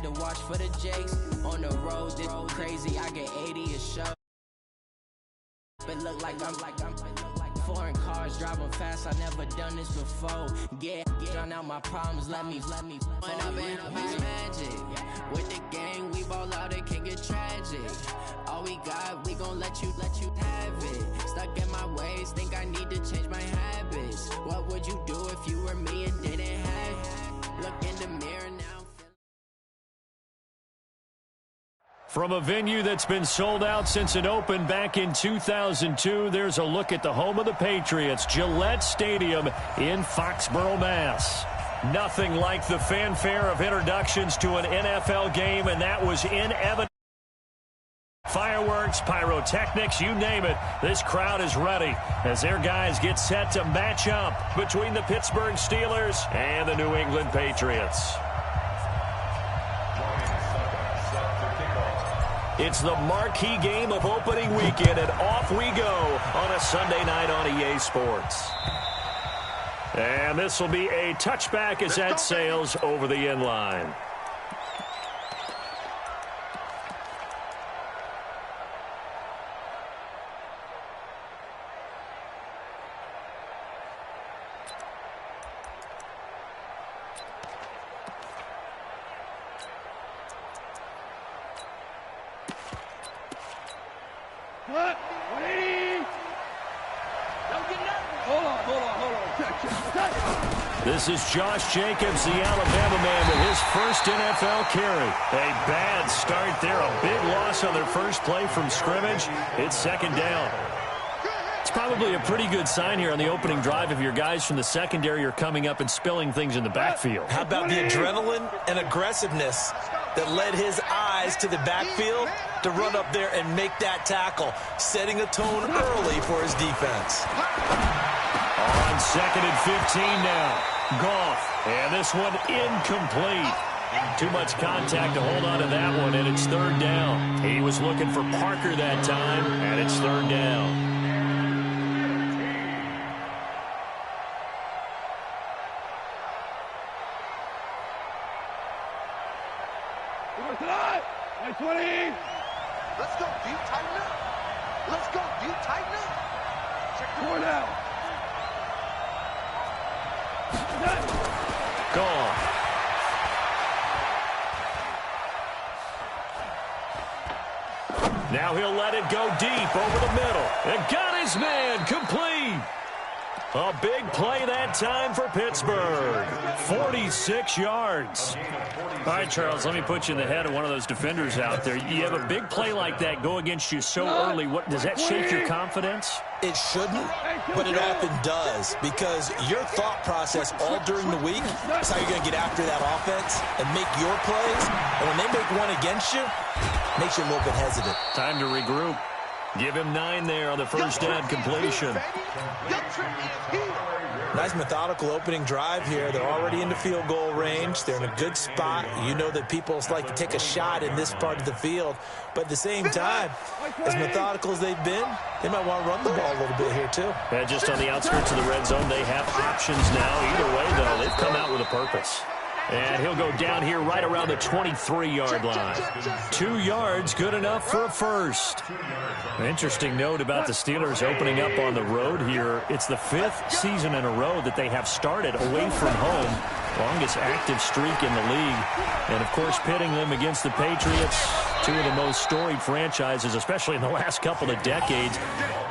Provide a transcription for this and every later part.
to watch for the jakes. On the road, this crazy, I get 80 a show. But look like I'm foreign cars driving fast, I never done this before. Get drown out my problems, let me when I've been magic. With the gang, we ball out, it can get tragic. All we got, we gon' let you have it. Stuck in my ways, think I need to change my habits. What would you do if you were me and didn't have it? Look in the mirror now. From a venue that's been sold out since it opened back in 2002, there's a look at the home of the Patriots, Gillette Stadium in Foxborough, Mass. Nothing like the fanfare of introductions to an NFL game, and that was in evidence. Fireworks, pyrotechnics, you name it, this crowd is ready as their guys get set to match up between the Pittsburgh Steelers and the New England Patriots. It's the marquee game of opening weekend, and off we go on a Sunday night on EA Sports. And this will be a touchback as that sails over the end line. This is Josh Jacobs, the Alabama man, with his first NFL carry. A bad start there, a big loss on their first play from scrimmage. It's second down. It's probably a pretty good sign here on the opening drive if your guys from the secondary are coming up and spilling things in the backfield. How about the adrenaline and aggressiveness that led his eyes to the backfield to run up there and make that tackle, setting a tone early for his defense. On 2nd and 15 now. Goff, and this one incomplete. Too much contact to hold on to that one, and it's third down. He was looking for Parker that time, and it's third down. Let's go, do you tighten up? Let's go, do you tighten up? Check the one out. Gone. Now he'll let it go deep over the middle. And got his man complete. A big play that time for Pittsburgh. 46 yards. All right, Charles, let me put you in the head of one of those defenders out there. You have a big play like that go against you so early. What does that shake your confidence? It shouldn't, but it often does, because your thought process all during the week is how you're going to get after that offense and make your plays. And when they make one against you, it makes you a little bit hesitant. Time to regroup. Give him 9 there on the first down completion. Nice methodical opening drive here. They're already into field goal range. They're in a good spot. You know that people like to take a shot in this part of the field. But at the same time, as methodical as they've been, they might want to run the ball a little bit here too. Yeah, just on the outskirts of the red zone, they have options now. Either way, though, they've come out with a purpose. And he'll go down here right around the 23-yard line. 2 yards, good enough for a first. An interesting note about the Steelers opening up on the road here. It's the 5th season in a row that they have started away from home. Longest active streak in the league. And, of course, pitting them against the Patriots, two of the most storied franchises, especially in the last couple of decades.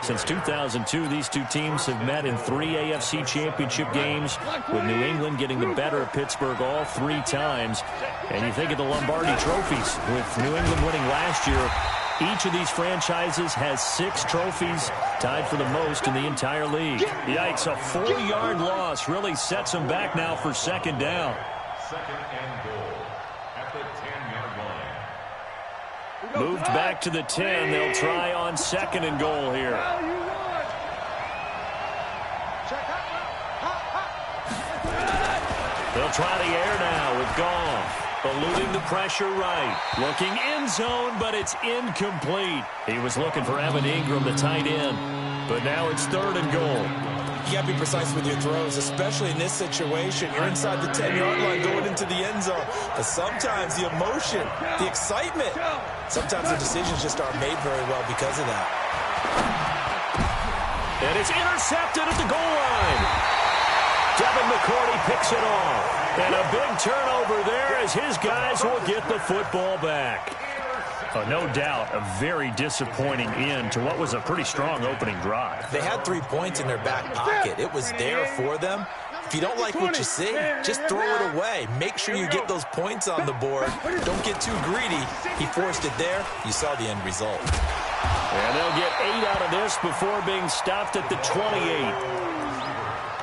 Since 2002, these two teams have met in 3 AFC championship games, with New England getting the better of Pittsburgh all 3 times. And you think of the Lombardi trophies, with New England winning last year. Each of these franchises has 6 trophies, tied for the most in the entire league. Yikes, a 4-yard loss really sets them back now for second down. Second and goal at the 10-yard line. Moved back to the 10. They'll try on second and goal here. They'll try the air now with Goff. Eluding the pressure right. Looking end zone, but it's incomplete. He was looking for Evan Ingram, the tight end. But now it's third and goal. You got to be precise with your throws, especially in this situation. You're inside the 10-yard line going into the end zone. But sometimes the emotion, the excitement, sometimes the decisions just aren't made very well because of that. And it's intercepted at the goal line. Devin McCourty picks it off. And a big turnover there as his guys will get the football back. Oh, no doubt, a very disappointing end to what was a pretty strong opening drive. They had 3 points in their back pocket. It was there for them. If you don't like what you see, just throw it away. Make sure you get those points on the board. Don't get too greedy. He forced it there. You saw the end result. And they'll get 8 out of this before being stopped at the 28.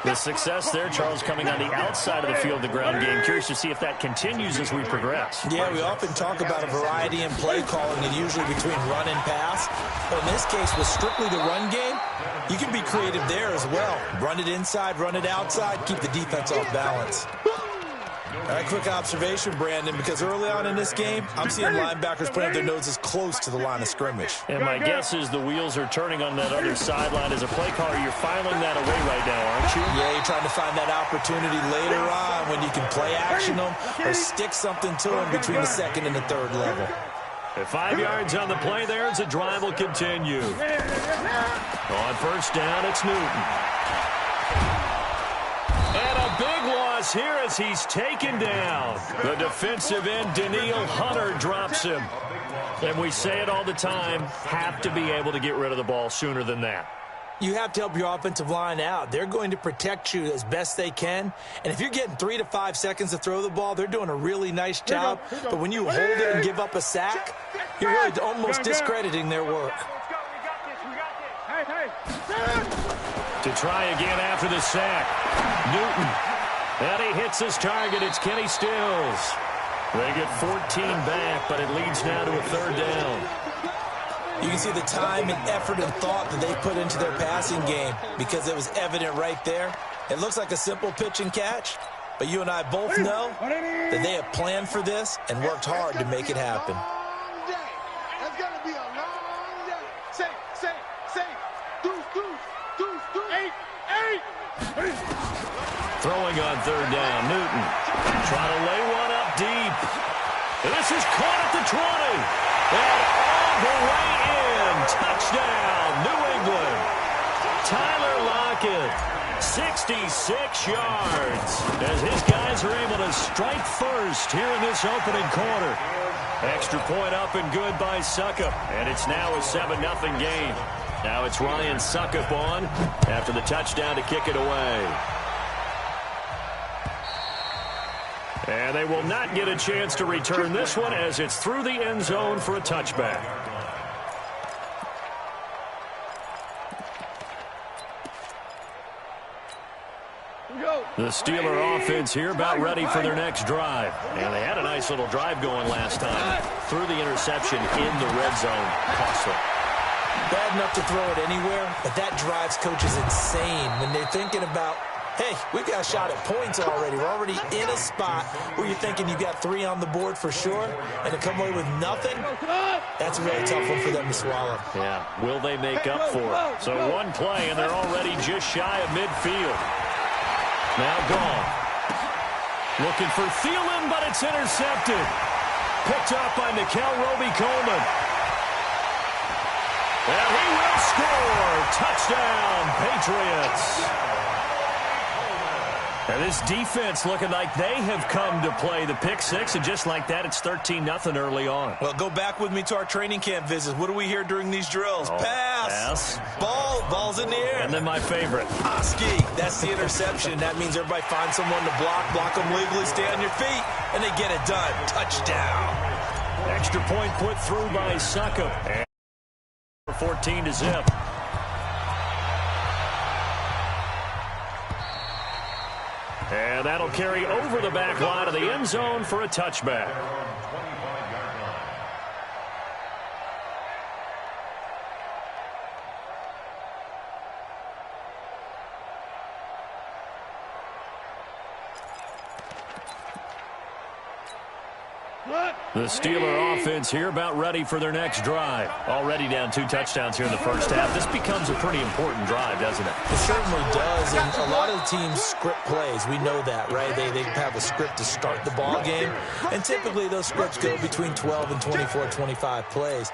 The success there, Charles, coming on the outside of the field, the ground game. Curious to see if that continues as we progress. Yeah, we often talk about a variety in play calling and usually between run and pass. But in this case, with strictly the run game, you can be creative there as well. Run it inside, run it outside, keep the defense off balance. All right, quick observation, Brandon, because early on in this game, I'm seeing linebackers putting up their noses close to the line of scrimmage. And my guess is the wheels are turning on that other sideline. As a play caller, you're filing that away right now, aren't you? Yeah, you're trying to find that opportunity later on when you can play action them or stick something to them between the second and the third level. At 5 yards on the play there as the drive will continue. On first down, it's Newton. And a big loss here as he's taken down. The defensive end, Daniil Hunter, drops him. And we say it all the time, have to be able to get rid of the ball sooner than that. You have to help your offensive line out. They're going to protect you as best they can. And if you're getting 3 to 5 seconds to throw the ball, they're doing a really nice job. But when you hold it and give up a sack, you're really almost discrediting their work. To try again after the sack. Newton. And he hits his target. It's Kenny Stills. They get 14 back, but it leads now to a third down. You can see the time and effort and thought that they put into their passing game because it was evident right there. It looks like a simple pitch and catch, but you and I both know that they have planned for this and worked hard to make it happen. That's going to be a long day. Say. Deuce. Eight. Throwing on third down, Newton. Trying to lay one up deep. And this is caught at the 20. And all the way in. Touchdown, New England. Tyler Lockett, 66 yards. As his guys are able to strike first here in this opening quarter. Extra point up and good by Suckup. And it's now a 7-0 game. Now it's Ryan Suckup on after the touchdown to kick it away. And they will not get a chance to return this one as it's through the end zone for a touchback. The Steeler offense here about ready for their next drive. And they had a nice little drive going last time. Threw the interception in the red zone. Costly. Bad enough to throw it anywhere, but that drives coaches insane when they're thinking about, hey, we've got a shot at points already. We're already in a spot where you're thinking you got 3 on the board for sure, and to come away with nothing, that's a really tough one for them to swallow. Yeah, will they make up for it? So one play, and they're already just shy of midfield. Now gone. Looking for Thielen, but it's intercepted. Picked up by Roby Coleman. And he will score. Touchdown, Patriots. And this defense looking like they have come to play the pick six, and just like that, it's 13-0 early on. Well, go back with me to our training camp visits. What do we hear during these drills? Pass. Ball's in the air. And then my favorite. Oski. That's the interception. That means everybody finds someone to block them legally, stay on your feet, and they get it done. Touchdown. Extra point put through by Suckup. And 14-0. And that'll carry over the back line of the end zone for a touchback. What? The Steeler offense here about ready for their next drive. Already down 2 touchdowns here in the first half. This becomes a pretty important drive, doesn't it? It certainly does, and a lot of the teams script plays. We know that, right? They have a script to start the ball game, and typically those scripts go between 12 and 24, 25 plays.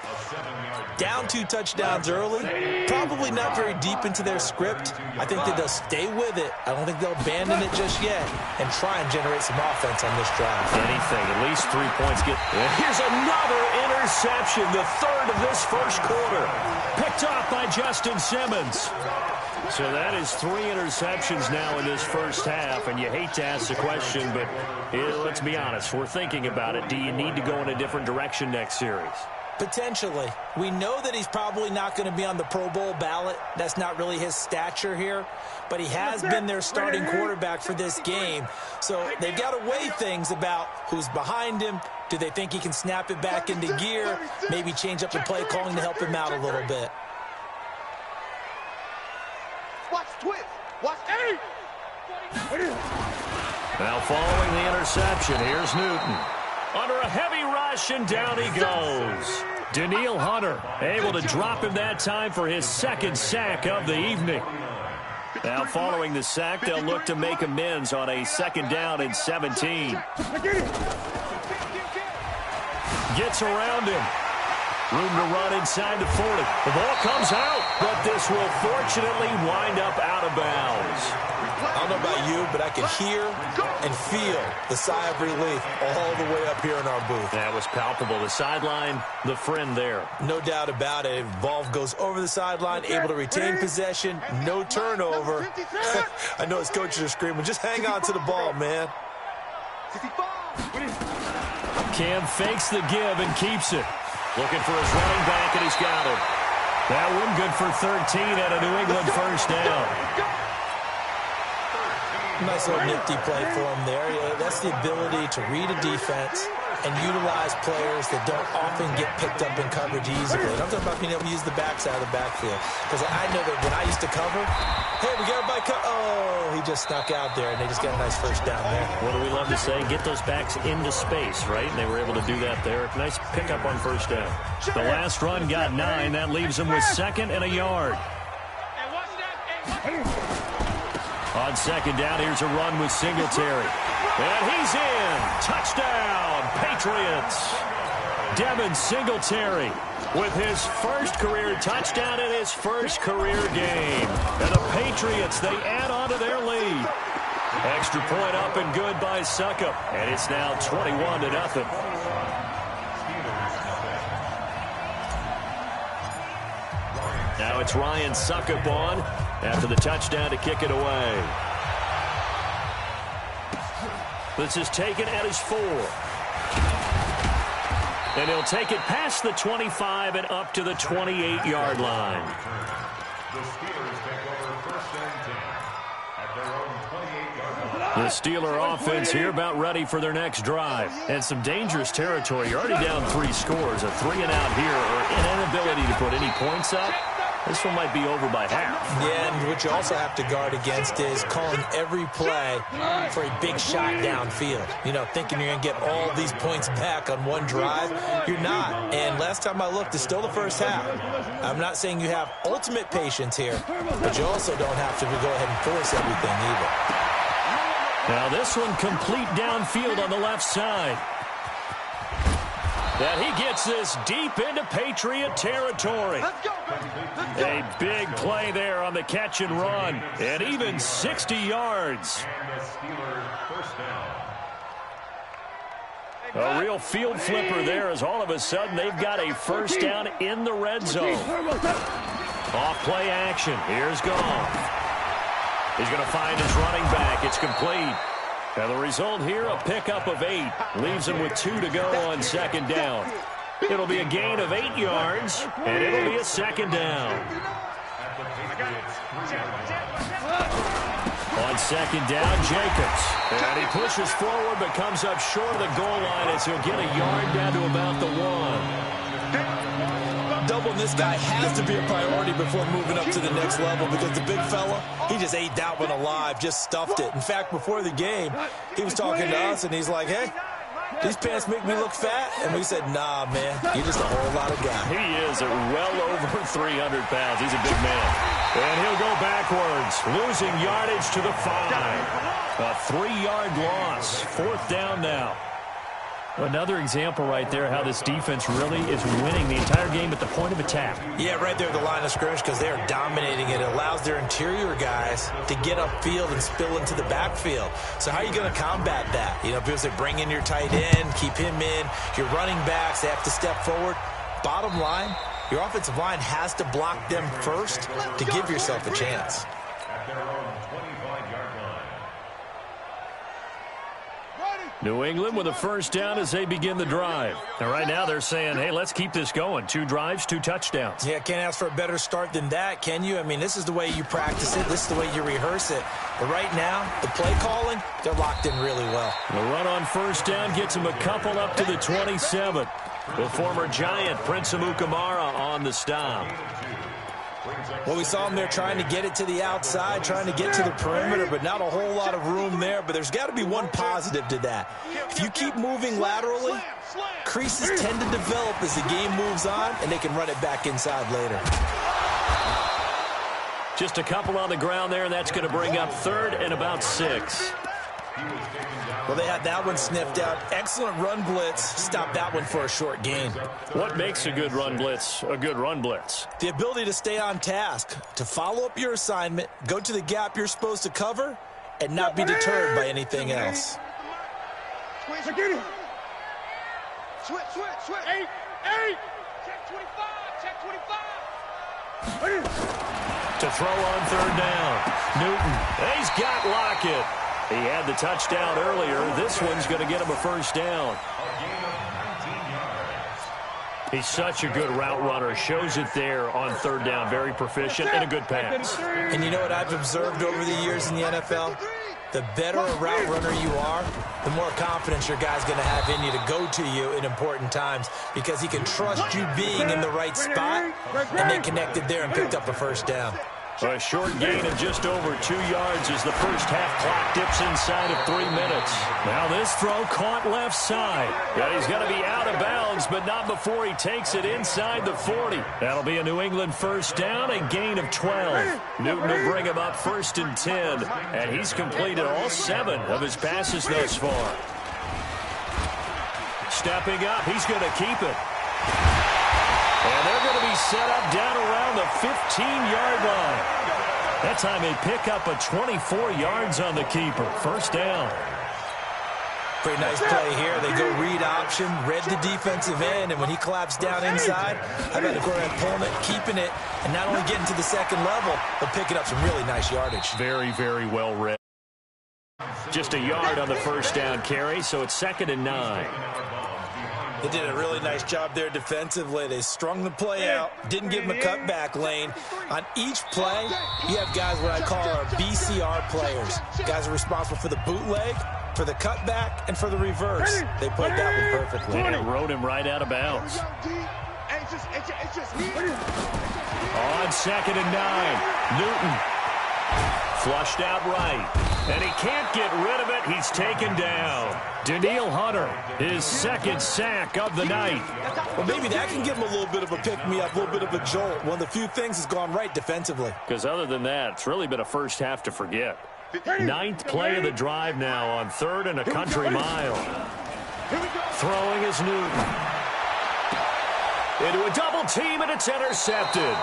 Down 2 touchdowns early, probably not very deep into their script. I think that they'll stay with it. I don't think they'll abandon it just yet and try and generate some offense on this drive. Anything, at least 3 points. And here's another interception, the third of this first quarter. Picked off by Justin Simmons. So that is 3 interceptions now in this first half, and you hate to ask the question, but let's be honest, we're thinking about it. Do you need to go in a different direction next series? Potentially. We know that he's probably not going to be on the Pro Bowl ballot. That's not really his stature here. But he has been their starting quarterback for this game. So they've got to weigh things about who's behind him. Do they think he can snap it back into gear? Maybe change up the play calling to help him out a little bit. Watch twist. Watch 8. Now following the interception, here's Newton. Under a heavy rush, and down he goes. Danielle Hunter able to drop him that time for his second sack of the evening. Now following the sack, they'll look to make amends on a 2nd down and 17. Gets around him. Room to run inside the 40. The ball comes out, but this will fortunately wind up out of bounds. I don't know about you, but I can hear and feel the sigh of relief all the way up here in our booth. That was palpable. The sideline, the friend there. No doubt about it. Ball goes over the sideline, able to retain possession, no turnover. I know his coaches are screaming, just hang on to the ball, man. Cam fakes the give and keeps it. Looking for his running back, and he's got him. That one good for 13 at a New England first down. Nice little nifty play for him there. That's the ability to read a defense and utilize players that don't often get picked up in coverage easily. And I'm talking about being able to use the backside of the backfield. Because I know that when I used to cover, hey, we got everybody oh, he just snuck out there, and they just got a nice first down there. What do we love to say? Get those backs into space, right? And they were able to do that there. Nice pickup on first down. The last run got 9. That leaves them with 2nd and a yard. On 2nd down, here's a run with Singletary. And he's in. Touchdown, Patriots. Devin Singletary with his first career touchdown in his first career game. And the Patriots, they add on to their lead. Extra point up and good by Succop. And it's now 21-0. Now it's Ryan Succop on after the touchdown to kick it away. This is taken at his 4. And he'll take it past the 25 and up to the 28-yard line. The Steelers take over 1st and 10 at their own 28-yard line. The Steeler offense here about ready for their next drive. And some dangerous territory. You're already down 3 scores. A 3-and-out here or an inability to put any points up. This one might be over by half. Yeah, and what you also have to guard against is calling every play for a big shot downfield. You know, thinking you're going to get all these points back on one drive. You're not. And last time I looked, it's still the first half. I'm not saying you have ultimate patience here, but you also don't have to go ahead and force everything either. Now this one complete downfield on the left side. That he gets this deep into Patriot territory. A big play there on the catch and run. And even 60 yards. And the Steelers first down. A real field flipper there as all of a sudden they've got a first down in the red zone. Off play action. Here's Goff. He's going to find his running back. It's complete. And the result here, a pickup of 8. Leaves him with 2 to go on 2nd down. It'll be a gain of 8 yards, and it'll be a 2nd down. On 2nd down, Jacobs. And he pushes forward but comes up short of the goal line as he'll get a yard down to about the 1. Doubling this guy has to be a priority before moving up to the next level because the big fella, he just ate that one alive, just stuffed it. In fact, before the game, he was talking to us, and he's like, hey, these pants make me look fat. And we said, nah, man, you're just a whole lot of guy. He is at well over 300 pounds. He's a big man. And he'll go backwards, losing yardage to the 5. A 3-yard loss. 4th down now. Another example right there how this defense really is winning the entire game at the point of attack. Yeah, right there at the line of scrimmage because they are dominating it. It allows their interior guys to get upfield and spill into the backfield. So how are you going to combat that? You know, people say bring in your tight end, keep him in. Your running backs, they have to step forward. Bottom line, your offensive line has to block them first to give yourself a chance. At their own 25-yard line. New England with a first down as they begin the drive. And right now they're saying, hey, let's keep this going. 2 drives, 2 touchdowns. Yeah, can't ask for a better start than that, can you? I mean, this is the way you practice it. This is the way you rehearse it. But right now, the play calling, they're locked in really well. The run on first down gets them a couple up to the 27. The former Giant, Prince Amukamara, on the stop. Well, we saw him there trying to get it to the outside, trying to get to the perimeter, but not a whole lot of room there. But there's got to be one positive to that. If you keep moving laterally, creases tend to develop as the game moves on, and they can run it back inside later. Just a couple on the ground there, and that's going to bring up 3rd and about 6. Well, they had that one sniffed out. Excellent run blitz. Stopped that one for a short gain. What makes a good run blitz a good run blitz? The ability to stay on task, to follow up your assignment, go to the gap you're supposed to cover, and not be deterred by anything else. Switch. Eight. Check 25. To throw on 3rd down. Newton. He's got Lockett. He had the touchdown earlier. This one's going to get him a first down. He's such a good route runner. Shows it there on 3rd down. Very proficient and a good pass. And you know what I've observed over the years in the NFL? The better a route runner you are, the more confidence your guy's going to have in you to go to you in important times because he can trust you being in the right spot, and they connected there and picked up a first down. A short gain of just over 2 yards as the first half clock dips inside of 3 minutes. Now this throw caught left side. Yeah, he's going to be out of bounds, but not before he takes it inside the 40. That'll be a New England first down, a gain of 12. Newton will bring him up 1st and 10, and he's completed all 7 of his passes thus far. Stepping up, he's going to keep it. And they're going to be set up down around the 15-yard line. That time they pick up a 24 yards on the keeper. First down. Pretty nice play here. They go read option, read the defensive end, and when he collapsed down inside, I've had to go ahead pulling it, keeping it, and not only getting to the second level, but picking up some really nice yardage. Very, very well read. Just a yard on the first down carry, so it's 2nd and 9. They did a really nice job there defensively. They strung the play out, didn't give him a cutback lane. On each play, you have guys what I call our BCR players. Guys are responsible for the bootleg, for the cutback, and for the reverse. They played that one perfectly. And it rode him right out of bounds. On 2nd and 9, Newton. Flushed out right. And he can't get rid of it. He's taken down. Daniil Hunter, his 2nd sack of the night. Well, maybe that can give him a little bit of a pick-me-up, a little bit of a jolt. One of the few things has gone right defensively. Because other than that, it's really been a first half to forget. 9th play of the drive now on 3rd and a country mile. Throwing is Newton. Into a double team, and it's intercepted.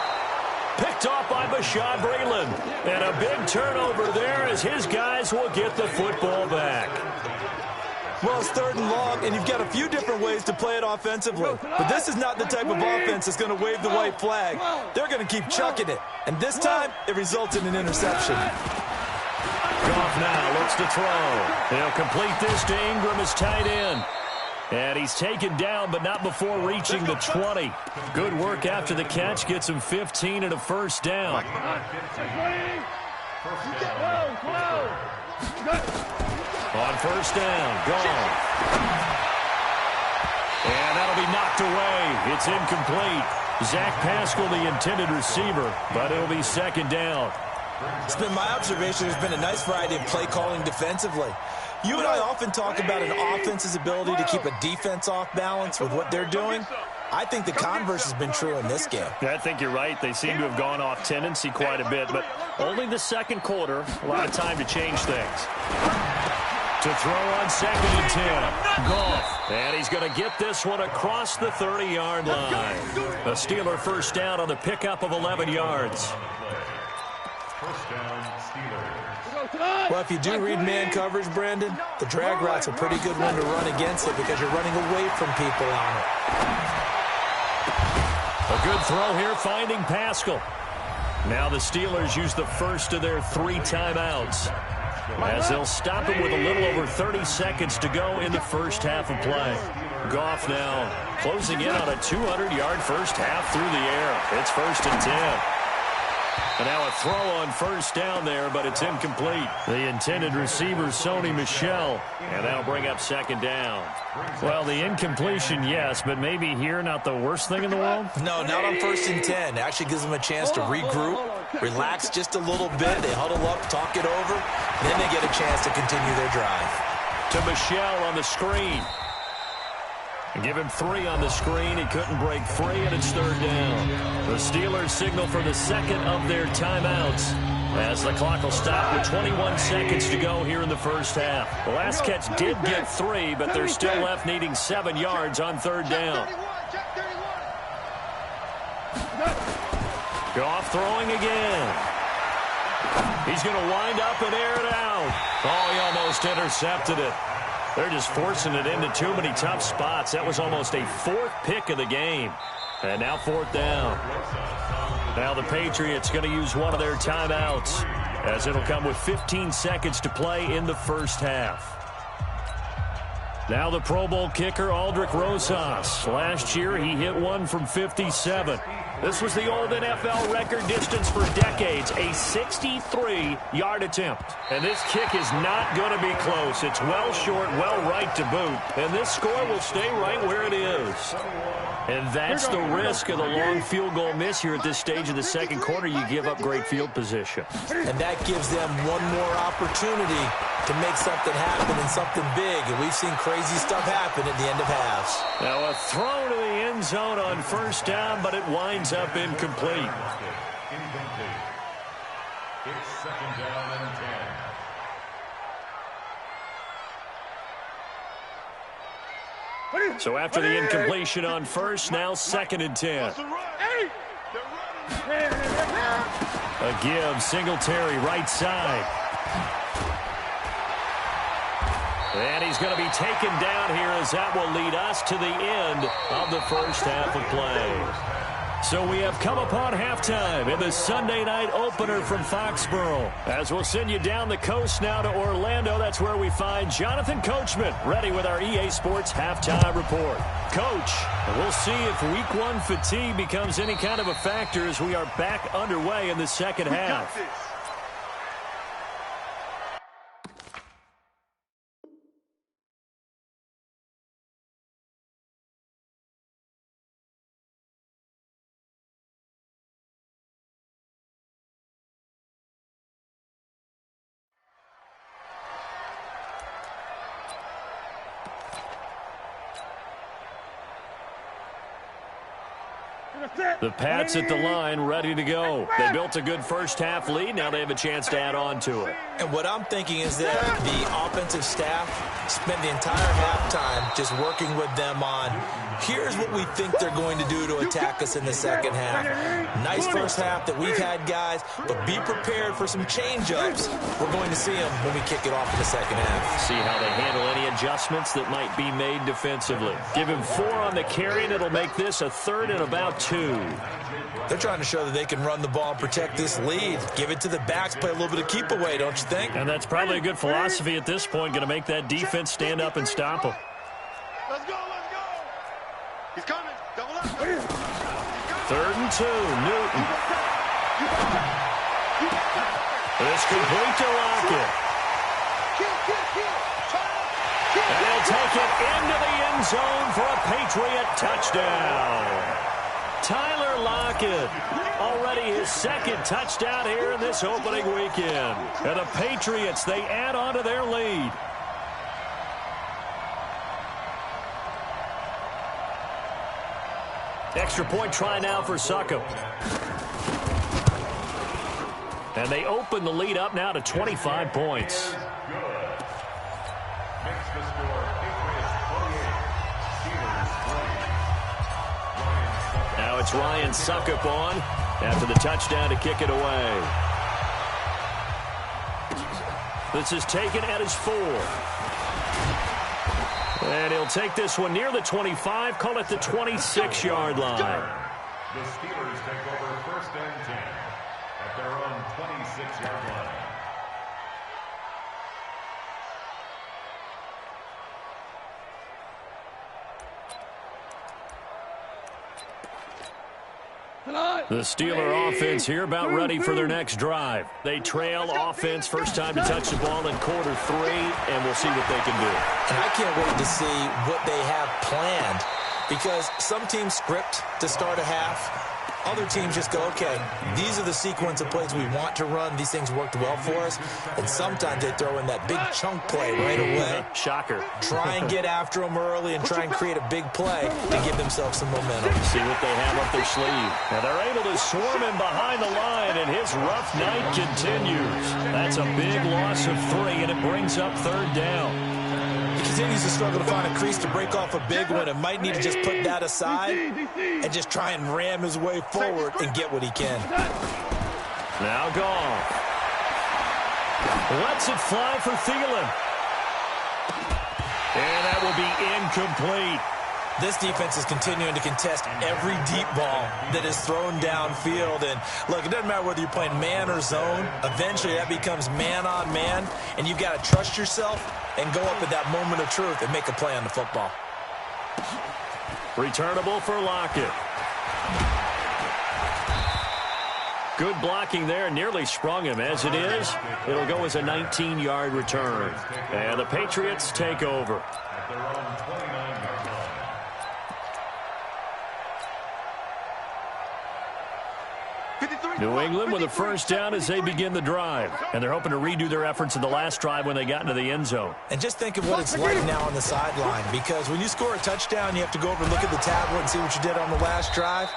Picked off by Bashaud Breeland. And a big turnover there as his guys will get the football back. Well, it's 3rd and long, and you've got a few different ways to play it offensively. But this is not the type of offense that's going to wave the white flag. They're going to keep chucking it. And this time, it results in an interception. Goff now looks to throw. He'll complete this to Ingram as tight end. And he's taken down, but not before reaching the 20. Good work after the catch. Gets him 15 and a first down. On first down, Goff. And that'll be knocked away. It's incomplete. Zach Pascal, the intended receiver, but it'll be 2nd down. It's been my observation. There's been a nice variety of play calling defensively. You and I often talk about an offense's ability to keep a defense off balance with what they're doing. I think the converse has been true in this game. I think you're right. They seem to have gone off tendency quite a bit, but only the second quarter. A lot of time to change things. To throw on 2nd and 10. Goff. And he's going to get this one across the 30-yard line. A Steeler first down on the pickup of 11 yards. First down, Steelers. Well, if you do read man coverage, Brandon, the drag route's a pretty good one to run against it because you're running away from people on it. A good throw here, finding Pascal. Now the Steelers use the first of their 3 timeouts, as they'll stop him with a little over 30 seconds to go in the first half of play. Goff now closing in on a 200-yard first half through the air. It's 1st and 10. And now a throw on first down there, but it's incomplete. The intended receiver, Sony Michel, and that'll bring up 2nd down. Well, the incompletion, yes, but maybe here not the worst thing in the world? No, not on 1st and 10. It actually gives them a chance to regroup, relax just a little bit. They huddle up, talk it over, then they get a chance to continue their drive. To Michel on the screen. Give him 3 on the screen. He couldn't break free, and it's 3rd down. The Steelers signal for the second of their timeouts, as the clock will stop with 21 seconds to go here in the first half. The last catch did get 3, but they're still left needing 7 yards on 3rd down. Goff throwing again. He's going to wind up and air it out. Oh, he almost intercepted it. They're just forcing it into too many tough spots. That was almost a 4th pick of the game. And now 4th down. Now the Patriots going to use one of their timeouts, as it'll come with 15 seconds to play in the first half. Now the Pro Bowl kicker, Aldrick Rosas. Last year he hit one from 57. This was the old NFL record distance for decades, a 63-yard attempt. And this kick is not going to be close. It's well short, well right to boot. And this score will stay right where it is. And that's the risk of the long field goal miss here at this stage of the second quarter. You give up great field position. And that gives them one more opportunity to make something happen and something big. And we've seen crazy stuff happen at the end of halves. Now a throw to the end zone on first down, but it winds up incomplete. Incomplete. It's 2nd down and 10. So after the incompletion on first, now 2nd and 10. A give, Singletary right side. And he's going to be taken down here, as that will lead us to the end of the first half of play. So we have come upon halftime in the Sunday night opener from Foxborough. As we'll send you down the coast now to Orlando, that's where we find Jonathan Coachman ready with our EA Sports halftime report. Coach, we'll see if week 1 fatigue becomes any kind of a factor as we are back underway in the second half. The Pats at the line, ready to go. They built a good first half lead. Now they have a chance to add on to it. And what I'm thinking is that the offensive staff spent the entire halftime just working with them on, here's what we think they're going to do to attack us in the second half. Nice first half that we've had, guys, but be prepared for some change-ups. We're going to see them when we kick it off in the second half. See how they handle any adjustments that might be made defensively. Give him 4 on the carry, and it'll make this a 3rd and about 2. They're trying to show that they can run the ball and protect this lead. Give it to the backs, play a little bit of keep away, don't you think? And that's probably a good philosophy at this point, going to make that defense stand up and stop them. Let's go, let's go. He's coming. Double up. 3rd and 2, Newton. It's complete to Lockett. And he'll take it into the end zone for a Patriot touchdown. Tyler Lockett, already his 2nd touchdown here in this opening weekend. And the Patriots, they add on to their lead. Extra point try now for Suckup. And they open the lead up now to 25 points. Good. Makes the score Patriots 48, Steelers 3. Now it's Ryan Suckup on after the touchdown to kick it away. This is taken at his 4. And he'll take this one near the 25, call it the 26-yard line. The Steelers take over 1st and 10 at their own 26-yard line. The Steeler offense here about ready for their next drive. They trail offense, first time to touch the ball in quarter 3, and we'll see what they can do. And I can't wait to see what they have planned, because some teams script to start a half. Other teams just go, okay, these are the sequence of plays we want to run. These things worked well for us. And sometimes they throw in that big chunk play right away. Shocker. Try and get after them early and try and create a big play to give themselves some momentum. See what they have up their sleeve. And they're able to swarm him behind the line, and his rough night continues. That's a big loss of 3, and it brings up 3rd down. He continues to struggle to find a crease to break off a big one and might need to just put that aside and just try and ram his way forward and get what he can. Now Goff. Lets it fly for Thielen. And that will be incomplete. This defense is continuing to contest every deep ball that is thrown downfield. And, look, it doesn't matter whether you're playing man or zone. Eventually, that becomes man-on-man, and you've got to trust yourself and go up at that moment of truth and make a play on the football. Returnable for Lockett. Good blocking there. Nearly sprung him. As it is, it'll go as a 19-yard return. And the Patriots take over. At their own 29-yard line. New England with a first down as they begin the drive. And they're hoping to redo their efforts in the last drive when they got into the end zone. And just think of what it's like now on the sideline, because when you score a touchdown, you have to go over and look at the tablet and see what you did on the last drive.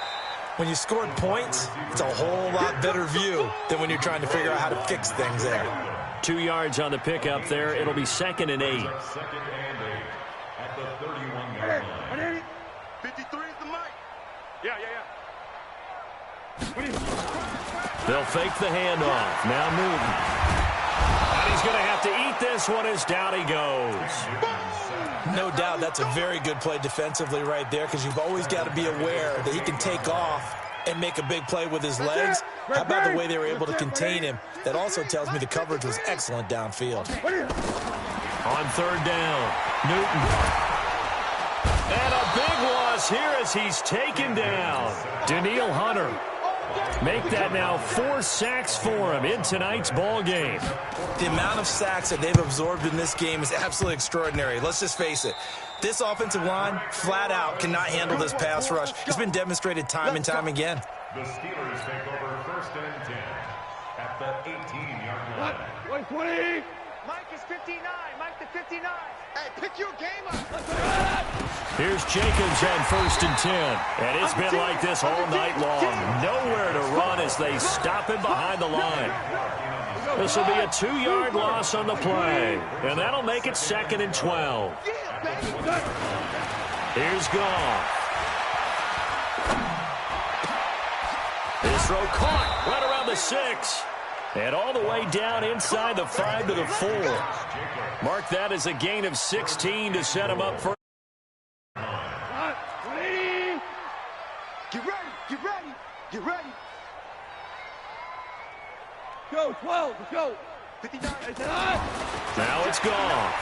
When you scored points, it's a whole lot better view than when you're trying to figure out how to fix things there. 2 yards on the pickup there. It'll be 2nd and 8. 2nd and 8 at the 31-yard line. 53 is the mic. Yeah. They'll fake the handoff. Now Newton. And he's going to have to eat this one as down he goes. No doubt that's a very good play defensively right there, because you've always got to be aware that he can take off and make a big play with his legs. How about the way they were able to contain him? That also tells me the coverage was excellent downfield. On 3rd down, Newton. And a big loss here as he's taken down. Danielle Hunter. Make that now 4 sacks for him in tonight's ball game. The amount of sacks that they've absorbed in this game is absolutely extraordinary. Let's just face it. This offensive line, flat out, cannot handle this pass rush. It's been demonstrated time and time again. The Steelers take over 1st and 10 at the 18-yard line. 120. Mike is 59. Mike to 59. Hey, pick your game up. Here's Jacobs on 1st and 10. And it's been like this all night long. Nowhere to run as they stop him behind the line. This will be a 2-yard loss on the play. And that'll make it 2nd and 12. Here's Goff. His throw caught right around the 6. And all the way down inside the 5 to the 4. Mark that as a gain of 16 to set him up for. Get ready. Get ready. Get ready. Go, 12. Let's go. 59. Now it's gone.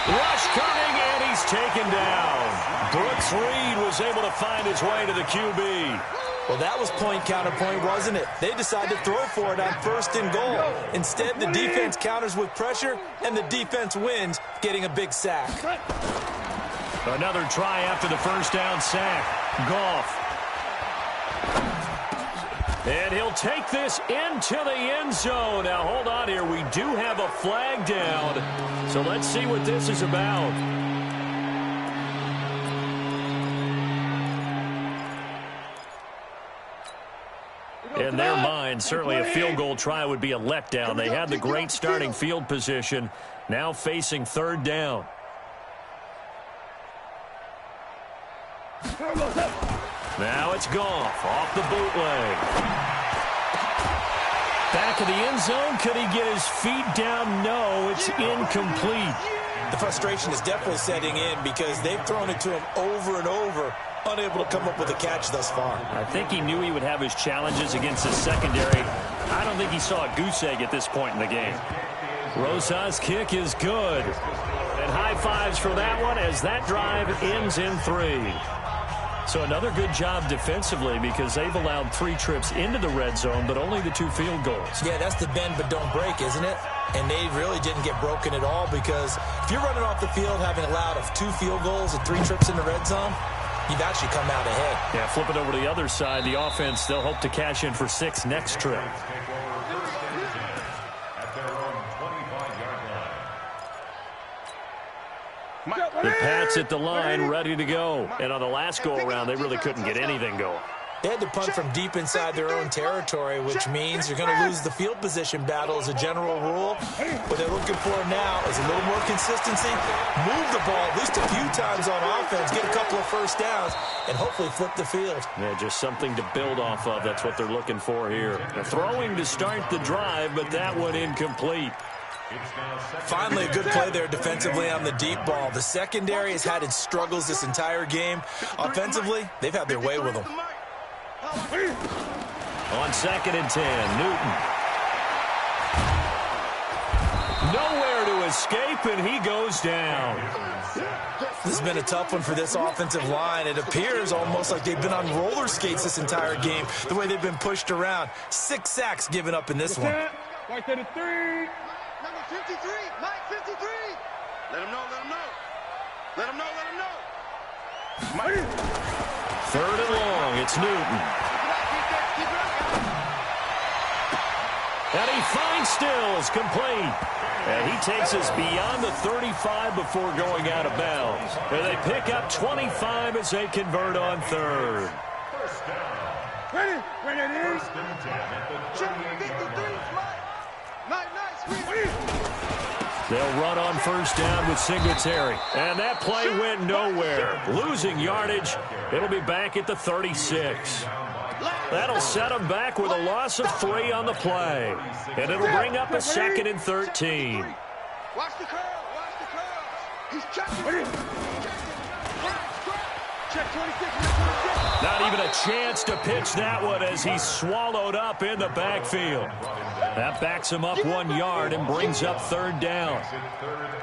Rush coming, and he's taken down. Brooks Reed was able to find his way to the QB. Well, that was point counterpoint, wasn't it? They decided to throw for it on 1st and goal. Instead, the defense counters with pressure, and the defense wins, getting a big sack. Another try after the first down sack. Goff. And he'll take this into the end zone. Now, hold on here. We do have a flag down. So let's see what this is about. In their mind, certainly a field goal try would be a letdown. They had the great starting field position, now facing third down. Now it's Goff off the bootleg. Back of the end zone. Could he get his feet down? No, it's incomplete. The frustration is definitely setting in because they've thrown it to him over and over, unable to come up with a catch thus far. I think he knew he would have his challenges against his secondary. I don't think he saw a goose egg at this point in the game. Rosa's kick is good. And high fives for that one as that drive ends in 3. So another good job defensively because they've allowed 3 trips into the red zone, but only the 2 field goals. Yeah, that's the bend but don't break, isn't it? And they really didn't get broken at all because if you're running off the field having allowed 2 field goals and 3 trips in the red zone, you've actually come out ahead. Yeah, flip it over to the other side. The offense, they'll hope to cash in for 6 next trip. The Pats at the line, ready to go. And on the last go-around, they really couldn't get anything going. They had to punt from deep inside their own territory, which means you're going to lose the field position battle as a general rule. What they're looking for now is a little more consistency, move the ball at least a few times on offense, get a couple of first downs, and hopefully flip the field. Yeah, just something to build off of. That's what they're looking for here. They're throwing to start the drive, but that one incomplete. Finally, a good play there defensively on the deep ball. The secondary has had its struggles this entire game. Offensively, they've had their way with them. On 2nd and 10, Newton. Nowhere to escape, and he goes down. This has been a tough one for this offensive line. It appears almost like they've been on roller skates this entire game, the way they've been pushed around. 6 sacks given up in this one. Right to the 3. Number 53, Mike 53. Let him know, let him know. Let him know, let him know. Mike. 3rd and long, it's Newton. And he finds Stills, complete. And he takes us beyond the 35 before going out of bounds. And they pick up 25 as they convert on 3rd. Ready, ready, check 53, Mike. They'll run on 1st down with Singletary. And that play went nowhere. Losing yardage. It'll be back at the 36. That'll set them back with a loss of 3 on the play. And it'll bring up a 2nd and 13. Watch the curl, watch the curl. He's checking. Check 26. Not even a chance to pitch that one as he's swallowed up in the backfield. That backs him up 1 yard and brings up 3rd down.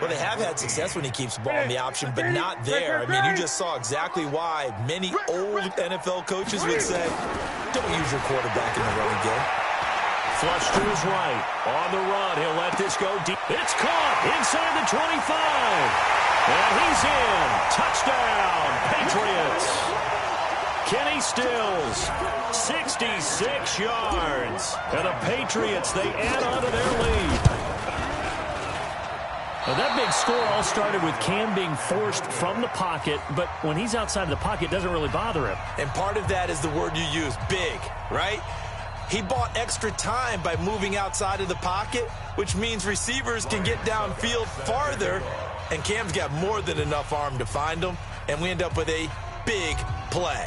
Well, they have had success when he keeps the ball in the option, but not there. I mean, you just saw exactly why many old NFL coaches would say, don't use your quarterback in the running game. Flush to his right. On the run, he'll let this go deep. It's caught inside the 25. And he's in. Touchdown, Patriots. Kenny Stills, 66 yards. And the Patriots, they add on to their lead. Now that big score all started with Cam being forced from the pocket, but when he's outside of the pocket, it doesn't really bother him. And part of that is the word you use, big, right? He bought extra time by moving outside of the pocket, which means receivers can get downfield farther, and Cam's got more than enough arm to find him, and we end up with a big play.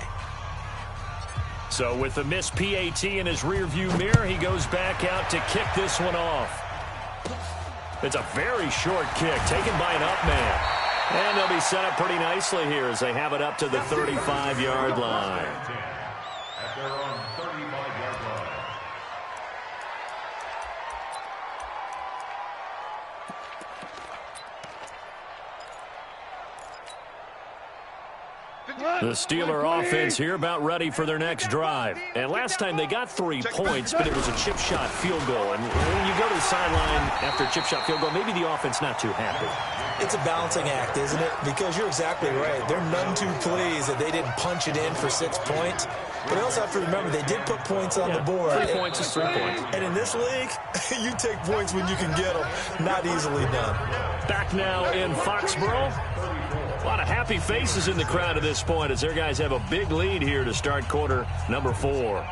So with the missed PAT in his rearview mirror, he goes back out to kick this one off. It's a very short kick taken by an up man. And they'll be set up pretty nicely here as they have it up to the 35-yard line. At their own 35-yard line. The Steeler offense here about ready for their next drive. And last time they got 3 points, but it was a chip shot field goal. And when you go to the sideline after a chip shot field goal, maybe the offense not too happy. It's a balancing act, isn't it? Because you're exactly right. They're none too pleased that they didn't punch it in for 6 points. But you also have to remember, they did put points on the board. 3 points is 3 points. And in this league, you take points when you can get them. Not easily done. Back now in Foxborough. A lot of happy faces in the crowd at this point as their guys have a big lead here to start quarter number 4.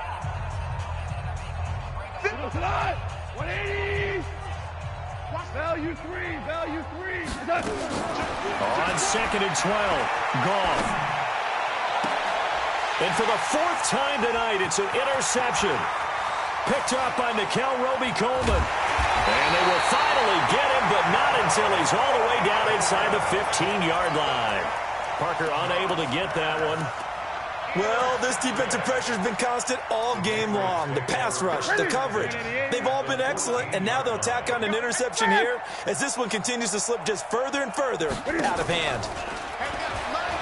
180. Value three. On 2nd and 12, Goff. And for the 4th time tonight, it's an interception. Picked up by NukeRobles's. And they will finally get him, but not until he's all the way down inside the 15-yard line. Parker unable to get that one. Well, this defensive pressure has been constant all game long. The pass rush, the coverage, they've all been excellent, and now they'll tack on an interception here as this one continues to slip just further and further out of hand.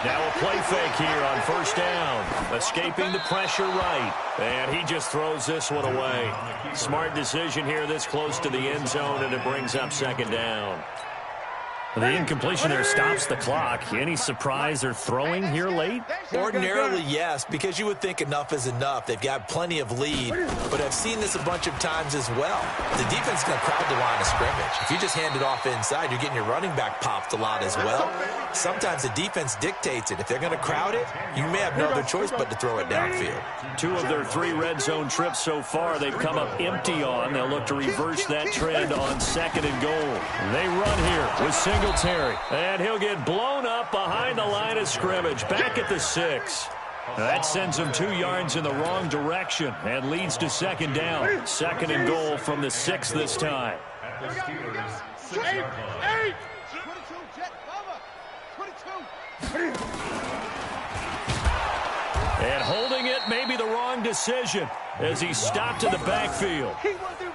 Now a play fake here on 1st down. Escaping the pressure right. And he just throws this one away. Smart decision here this close to the end zone, and it brings up 2nd down. The incompletion there stops the clock. Any surprise they're throwing here late? Ordinarily, yes, because you would think enough is enough. They've got plenty of lead, but I've seen this a bunch of times as well. The defense is going to crowd the line of scrimmage. If you just hand it off inside, you're getting your running back popped a lot as well. Sometimes the defense dictates it. If they're going to crowd it, you may have no other choice but to throw it downfield. 2 of their 3 red zone trips so far, they've come up empty on. They'll look to reverse that trend on 2nd and goal. They run here with Singletary, and he'll get blown up behind the line of scrimmage, back at the 6. That sends him 2 yards in the wrong direction and leads to 2nd down. 2nd and goal from the 6 this time. At the Steelers' 6-yard line. 22, Jet, cover. 22. And holding it may be the wrong decision as he stopped in the backfield.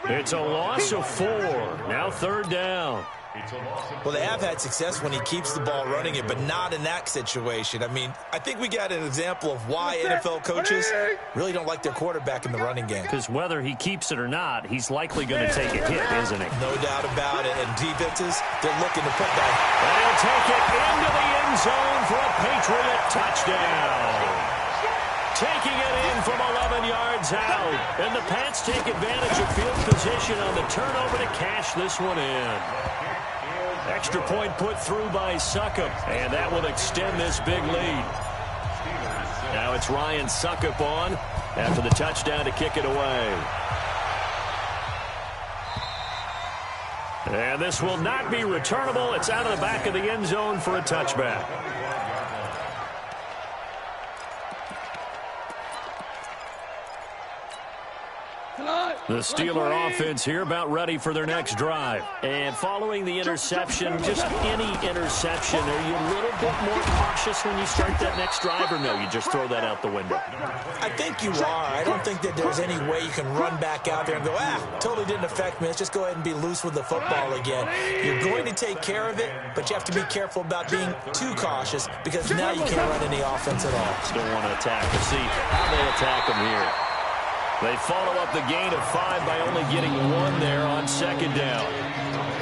It's a loss of 4. Now 3rd down. Well, they have had success when he keeps the ball running it, but not in that situation. I mean, I think we got an example of why NFL coaches really don't like their quarterback in the running game. Because whether he keeps it or not, he's likely going to take a hit, isn't he? No doubt about it. And defenses, they're looking to put that. And he'll take it into the end zone for a Patriot touchdown. Taking it in from 11 yards out. And the Pats take advantage of field position on the turnover to cash this one in. Extra point put through by Succop, and that will extend this big lead. Now it's Ryan Succop on after the touchdown to kick it away. And this will not be returnable. It's out of the back of the end zone for a touchback. The Steeler offense here about ready for their next drive. And following the interception, just any interception, are you a little bit more cautious when you start that next drive, or no, you just throw that out the window? I think you are. I don't think that there's any way you can run back out there and go, totally didn't affect me. Let's just go ahead and be loose with the football again. You're going to take care of it, but you have to be careful about being too cautious because now you can't run any offense at all. Still want to attack. We'll see how they attack them here. They follow up the gain of 5 by only getting 1 there on 2nd down.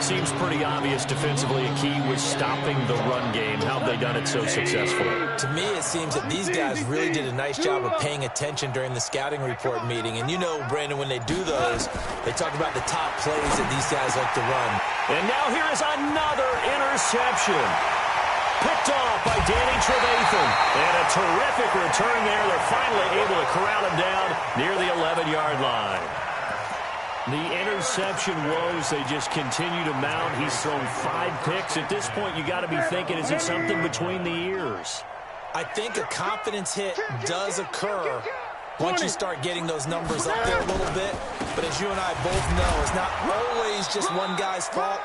Seems pretty obvious defensively a key was stopping the run game. How have they done it so successfully? To me, it seems that these guys really did a nice job of paying attention during the scouting report meeting. And you know, Brandon, when they do those, they talk about the top plays that these guys like to run. And now here is another interception. Picked off by Danny Trevathan. And a terrific return there. They're finally able to corral him down near the 11-yard line. The interception woes, they just continue to mount. He's thrown 5 picks. At this point, you got to be thinking, is it something between the ears? I think a confidence hit does occur once you start getting those numbers up there a little bit. But as you and I both know, it's not always just one guy's fault.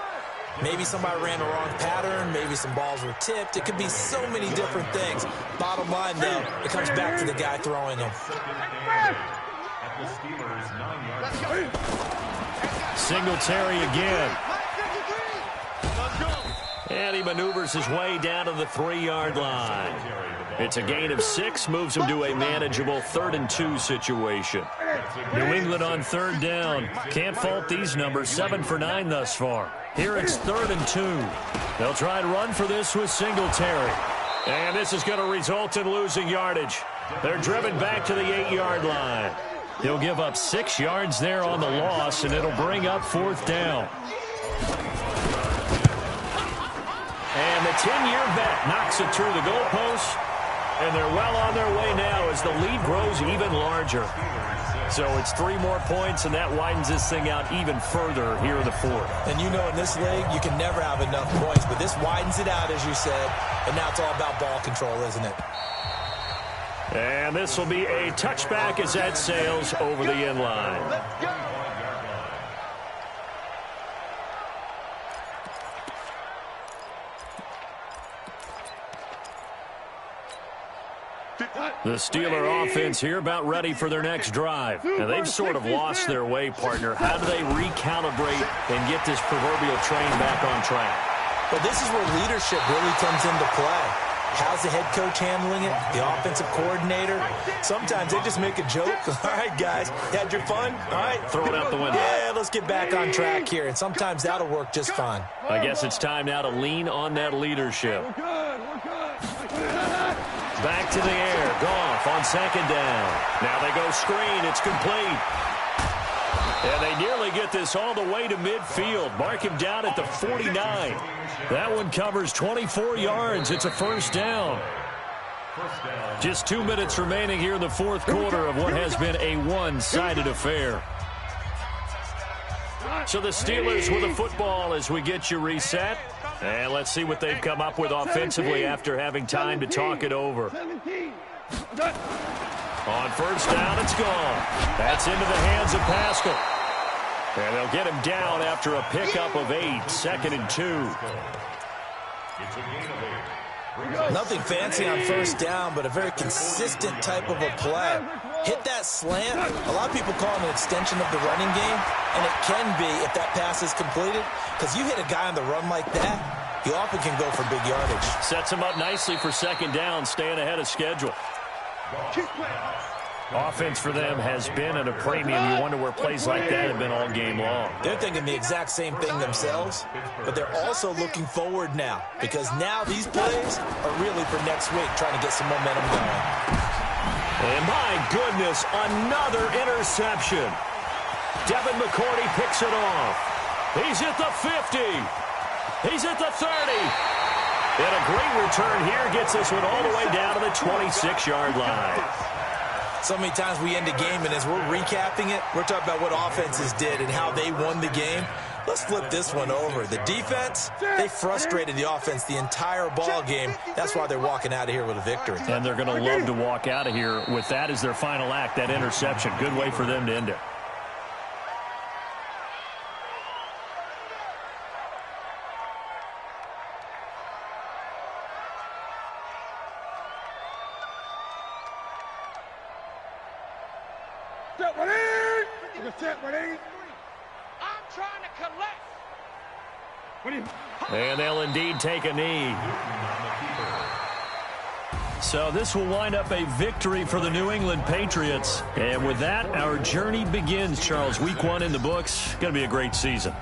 Maybe somebody ran the wrong pattern. Maybe some balls were tipped. It could be so many different things. Bottom line, though, it comes back to the guy throwing them. At the Steelers' 9-yard line. Singletary again. And he maneuvers his way down to the 3-yard line. It's a gain of 6, moves him to a manageable 3rd and 2 situation. New England on 3rd down. Can't fault these numbers, 7 for 9 thus far. Here it's 3rd and 2. They'll try and run for this with Singletary. And this is going to result in losing yardage. They're driven back to the 8-yard line. He'll give up 6 yards there on the loss, and it'll bring up 4th down. And the 10-year vet knocks it through the goalpost. And they're well on their way now as the lead grows even larger. So it's 3 more points, and that widens this thing out even further here in the fourth. And you know in this league, you can never have enough points, but this widens it out, as you said, and now it's all about ball control, isn't it? And this will be a touchback as that sails over the end line. Let's go. The Steeler offense here about ready for their next drive. And they've sort of lost their way, partner. How do they recalibrate and get this proverbial train back on track? Well, this is where leadership really comes into play. How's the head coach handling it? The offensive coordinator? Sometimes they just make a joke. All right, guys, you had your fun? All right. Throw it out the window. Yeah, let's get back on track here. And sometimes that'll work just fine. I guess it's time now to lean on that leadership. Back to the air. Goff on second down. Now they go screen. It's complete. And they nearly get this all the way to midfield. Mark him down at the 49. That one covers 24 yards. It's a first down. Just 2 minutes remaining here in the fourth quarter of what has been a one-sided affair. So the Steelers with the football as we get you reset. And let's see what they've come up with offensively after having time to talk it over. On first down, it's gone. That's into the hands of Pascal. And they'll get him down after a pickup of 8, 2nd and 2. Nothing fancy on first down, but a very consistent type of a play. Hit that slant. A lot of people call it an extension of the running game, and it can be if that pass is completed, because you hit a guy on the run like that, he often can go for big yardage. Sets him up nicely for second down, staying ahead of schedule. Offense for them has been at a premium. You wonder where plays like that have been all game long. They're thinking the exact same thing themselves, but they're also looking forward now, because now these plays are really for next week, trying to get some momentum going. And my goodness, another interception. Devin McCourty picks it off. He's at the 50. He's at the 30. And a great return here gets this one all the way down to the 26-yard line. So many times we end a game, and as we're recapping it, we're talking about what offenses did and how they won the game. Let's flip this one over. The defense, they frustrated the offense the entire ball game. That's why they're walking out of here with a victory. And they're going to love to walk out of here with that as their final act, that interception. Good way for them to end it. I'm trying to collect. And they'll indeed take a knee. So this will wind up a victory for the New England Patriots. And with that, our journey begins, Charles. Week 1 in the books. Going to be a great season.